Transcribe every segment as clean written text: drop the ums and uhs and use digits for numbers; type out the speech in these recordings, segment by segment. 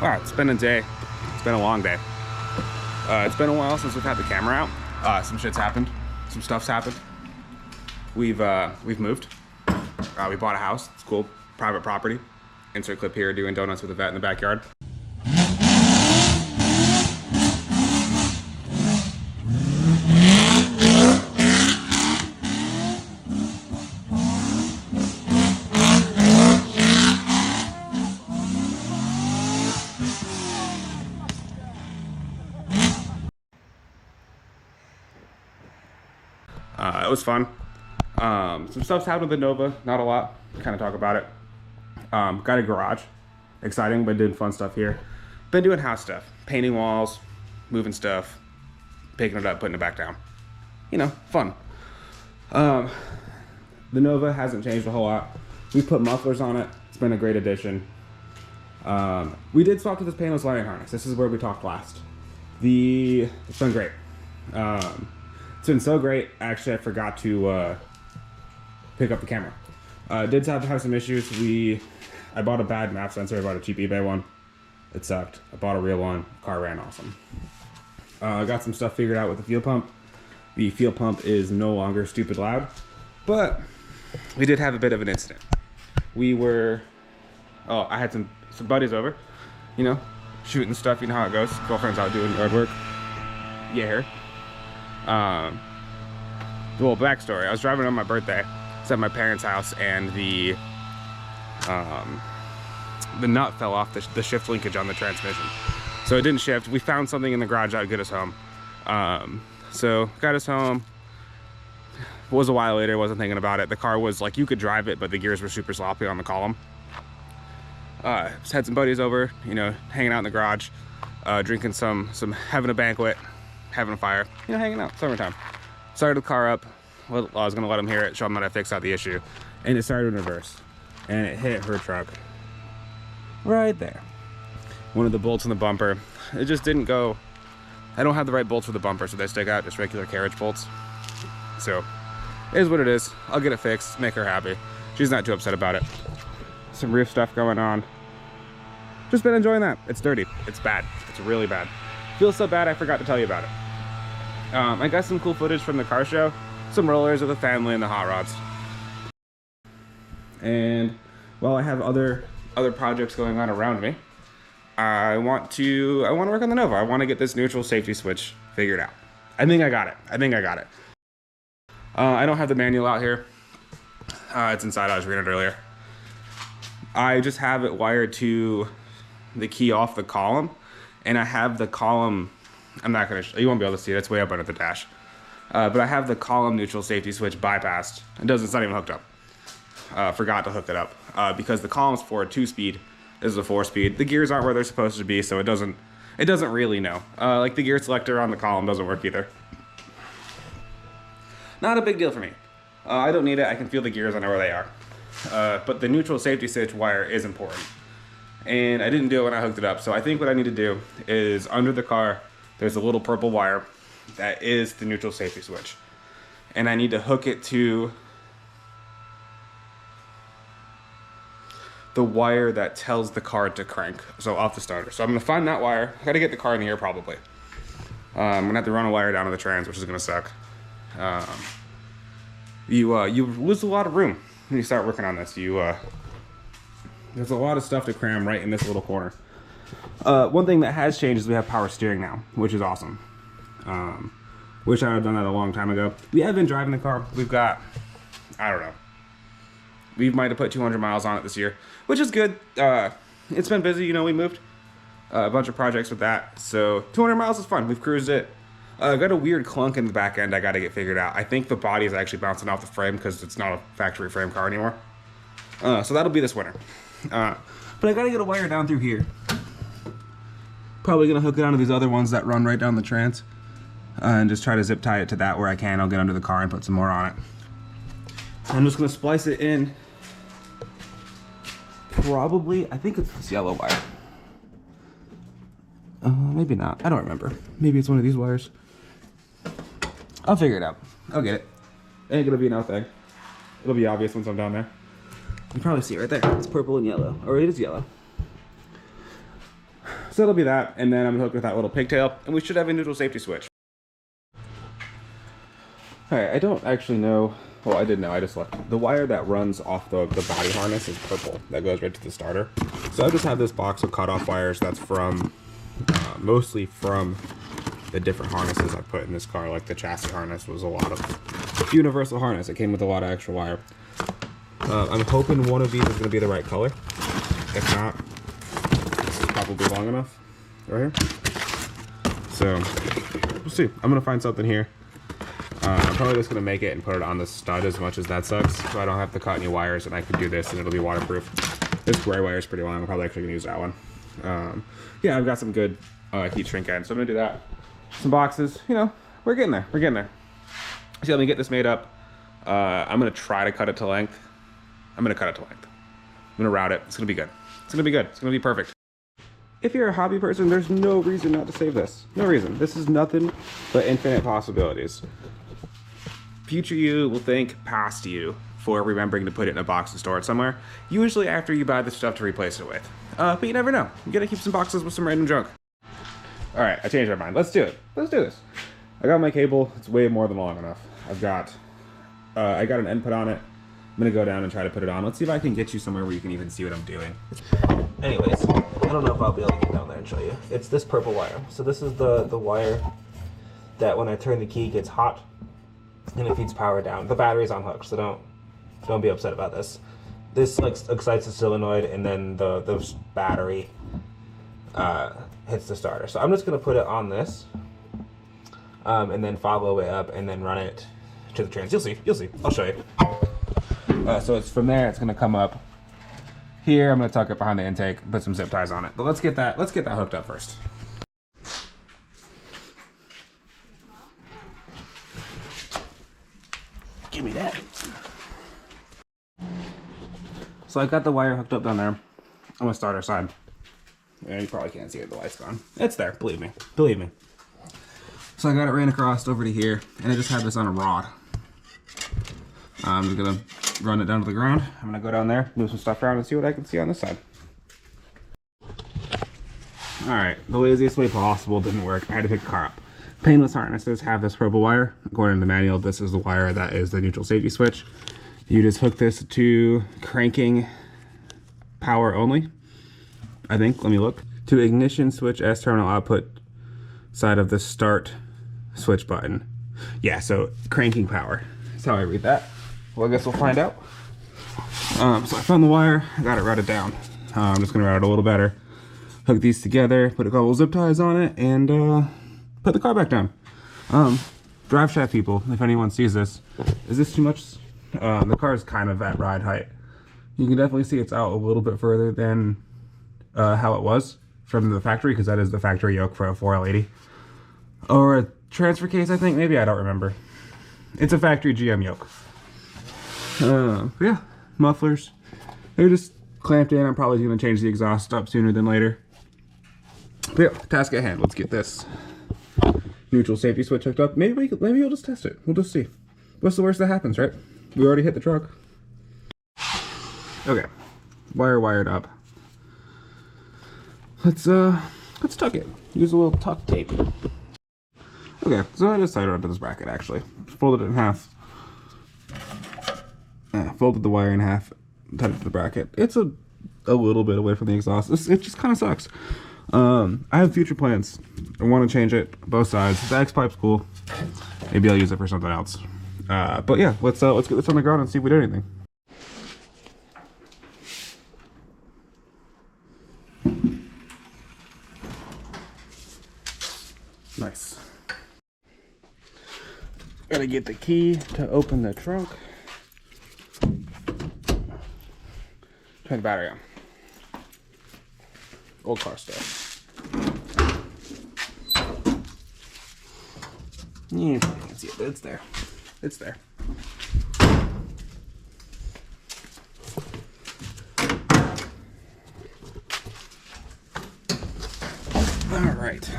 Wow, it's been a day. It's been a long day. It's been a while since we've had the camera out. Some shit's happened. Some stuff's happened. We've moved. We bought a house. It's cool. Private property. Insert clip here doing donuts with a vet in the backyard. It was fun. Some stuff's happened with the Nova, not a lot. Kind of talk about it. Got a garage. Exciting, but doing fun stuff here. Been doing house stuff. Painting walls, moving stuff, picking it up, putting it back down. You know, fun. The Nova hasn't changed a whole lot. We put mufflers on it. It's been a great addition. We did swap to this painless wiring harness. This is where we talked last. It's been great. It's been so great, actually I forgot to pick up the camera. Did have some issues. I bought a bad map sensor. I bought a cheap eBay one. It sucked. I bought a real one. Car ran awesome. I got some stuff figured out with the fuel pump. The fuel pump is no longer stupid loud, but we did have a bit of an incident. I had some buddies over, you know, shooting stuff, you know how it goes. Girlfriend's out doing yard work. Yeah. Well, backstory. I was driving on my birthday. It's at my parents' house, and the nut fell off the shift linkage on the transmission. So it didn't shift. We found something in the garage that would get us home. So got us home. It was a while later. Wasn't thinking about it. The car was like, you could drive it, but the gears were super sloppy on the column. Just had some buddies over, you know, hanging out in the garage, drinking some having a banquet. Having a fire, you know, hanging out, summertime. Started the car up. Well, I was gonna let him hear it, show him that I fixed out the issue. And it started in reverse. And it hit her truck. Right there. One of the bolts in the bumper. It just didn't go. I don't have the right bolts for the bumper, so they stick out, just regular carriage bolts. So, it is what it is. I'll get it fixed, make her happy. She's not too upset about it. Some roof stuff going on. Just been enjoying that. It's dirty. It's bad. It's really bad. Feels so bad I forgot to tell you about it. I got some cool footage from the car show, some rollers with the family and the hot rods. And while I have other projects going on around me, I want to work on the Nova. I want to get this neutral safety switch figured out. I think I got it. I don't have the manual out here. It's inside. I was reading it earlier. I just have it wired to the key off the column. And I have the column, I'm not gonna, you won't be able to see it, it's way up under the dash. But I have the column neutral safety switch bypassed. It's not even hooked up. Forgot to hook it up. Because the column's for a 2-speed, this is a 4-speed. The gears aren't where they're supposed to be, so it doesn't really know. Like the gear selector on the column doesn't work either. Not a big deal for me. I don't need it, I can feel the gears, I know where they are. But the neutral safety switch wire is important. And I didn't do it when I hooked it up. So I think what I need to do is under the car, there's a little purple wire that is the neutral safety switch. And I need to hook it to the wire that tells the car to crank. So off the starter. So I'm gonna find that wire. I gotta get the car in the air probably. I'm gonna have to run a wire down to the trans, which is gonna suck. You lose a lot of room when you start working on this. There's a lot of stuff to cram right in this little corner. One thing that has changed is we have power steering now, which is awesome. Wish I had done that a long time ago. We have been driving the car. We've got, I don't know. We might have put 200 miles on it this year, which is good. It's been busy, you know, we moved a bunch of projects with that. So 200 miles is fun. We've cruised it. Got a weird clunk in the back end I got to get figured out. I think the body is actually bouncing off the frame because it's not a factory frame car anymore. So that'll be this winter. But I gotta get a wire down through here. Probably gonna hook it onto these other ones that run right down the trans. And just try to zip tie it to that where I can. I'll get under the car and put some more on it. I'm just gonna splice it in. Probably, I think it's this yellow wire. Maybe not, I don't remember. Maybe it's one of these wires. I'll figure it out. I'll get it. It ain't gonna be no thing. It'll be obvious once I'm down there. You can probably see it right there. It's purple and yellow, or it is yellow. So it'll be that, and then I'm gonna hook with that little pigtail, and we should have a neutral safety switch. All right, I don't actually know. Well, I did know. I just left. The wire that runs off the body harness is purple. That goes right to the starter. So I just have this box of cutoff wires that's from, mostly from the different harnesses I put in this car. Like the chassis harness was a lot of universal harness. It came with a lot of extra wire. I'm hoping one of these is going to be the right color. If not, this is probably long enough right here. So we'll see. I'm going to find something here. I'm probably just going to make it and put it on the stud as much as that sucks. So I don't have to cut any wires, and I can do this and it'll be waterproof. This gray wire is pretty long. I'm probably actually going to use that one. Yeah, I've got some good heat shrink ends, so I'm going to do that. Some boxes, you know, we're getting there. We're getting there. So let me get this made up. I'm going to try to cut it to length. I'm going to cut it to length. I'm going to route it. It's going to be good. It's going to be good. It's going to be perfect. If you're a hobby person, there's no reason not to save this. No reason. This is nothing but infinite possibilities. Future you will thank past you for remembering to put it in a box and store it somewhere, usually after you buy the stuff to replace it with. But you never know. You gotta keep some boxes with some random junk. All right, I changed my mind. Let's do it. Let's do this. I got my cable. It's way more than long enough. I got an input on it. I'm gonna go down and try to put it on. Let's see if I can get you somewhere where you can even see what I'm doing. Anyways, I don't know if I'll be able to get down there and show you. It's this purple wire. So this is the wire that when I turn the key gets hot and it feeds power down. The battery's on hook, so don't be upset about this. This like excites the solenoid, and then the battery hits the starter. So I'm just gonna put it on this, and then follow it up, and then run it to the trans. You'll see. I'll show you. So it's from there. It's gonna come up here. I'm gonna tuck it behind the intake, put some zip ties on it. But let's get that hooked up first. Give me that. So I got the wire hooked up down there. I'm gonna start our side. Yeah, you probably can't see it, the light's gone. It's there, believe me. Believe me. So I got it ran across over to here, and I just have this on a rod. I'm just gonna run it down to the ground. I'm gonna go down there, move some stuff around, and see what I can see on this side. Alright, the laziest way possible didn't work. I had to pick the car up. Painless harnesses have this purple wire. According to the manual, this is the wire that is the neutral safety switch. You just hook this to cranking power only, I think. Let me look. To ignition switch S terminal output side of the start switch button. Yeah, so cranking power. That's how I read that. Well, I guess we'll find out. So I found the wire. I got it routed down. I'm just going to route it a little better. Hook these together, put a couple zip ties on it, and put the car back down. Drive shaft people, if anyone sees this, is this too much? The car is kind of at ride height. You can definitely see it's out a little bit further than how it was from the factory, because that is the factory yoke for a 4L80. Or a transfer case, I think, maybe, I don't remember. It's a factory GM yoke. Yeah, mufflers. They're just clamped in. I'm probably going to change the exhaust up sooner than later. But yeah, task at hand. Let's get this neutral safety switch hooked up. Maybe we'll just test it. We'll just see. What's the worst that happens, right? We already hit the truck. Okay, wire wired up. Let's tuck it. Use a little tuck tape. Okay, so I just tied it onto this bracket actually. Folded it in half. Folded the wire in half. Tied it to the bracket. It's a little bit away from the exhaust. It just kind of sucks. I have future plans. I want to change it both sides. The X pipe's cool. Maybe I'll use it for something else. But yeah, let's get this on the ground and see if we do anything. Nice. Gotta get the key to open the trunk. Turn the battery on. Old car stuff. You probably can't see it, but it's there. It's there. All right.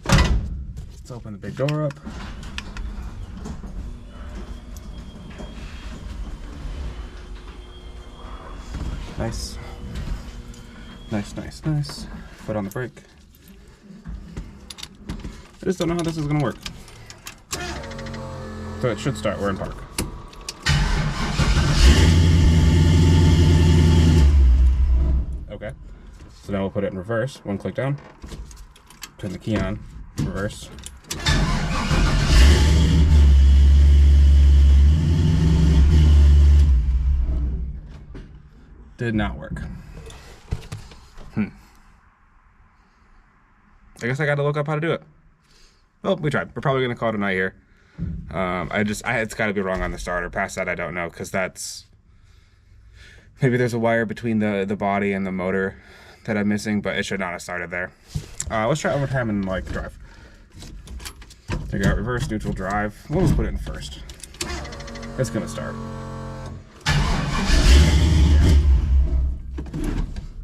Let's open the big door up. Nice. Nice, nice, nice. Foot on the brake. I just don't know how this is gonna work. So it should start, we're in park. Okay. So now we'll put it in reverse. One click down. Turn the key on. Reverse. Did not work. I guess I gotta look up how to do it. Well, we tried. We're probably gonna call it a night here. It's gotta be wrong on the starter. Past that, I don't know, because that's... Maybe there's a wire between the body and the motor that I'm missing, but it should not have started there. Let's try one more time and like drive. Take out reverse, neutral, drive. We'll just put it in first. It's gonna start.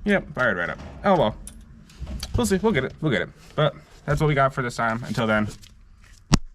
Yep, fired right up. Oh well. We'll see. We'll get it. We'll get it. But that's what we got for this time. Until then,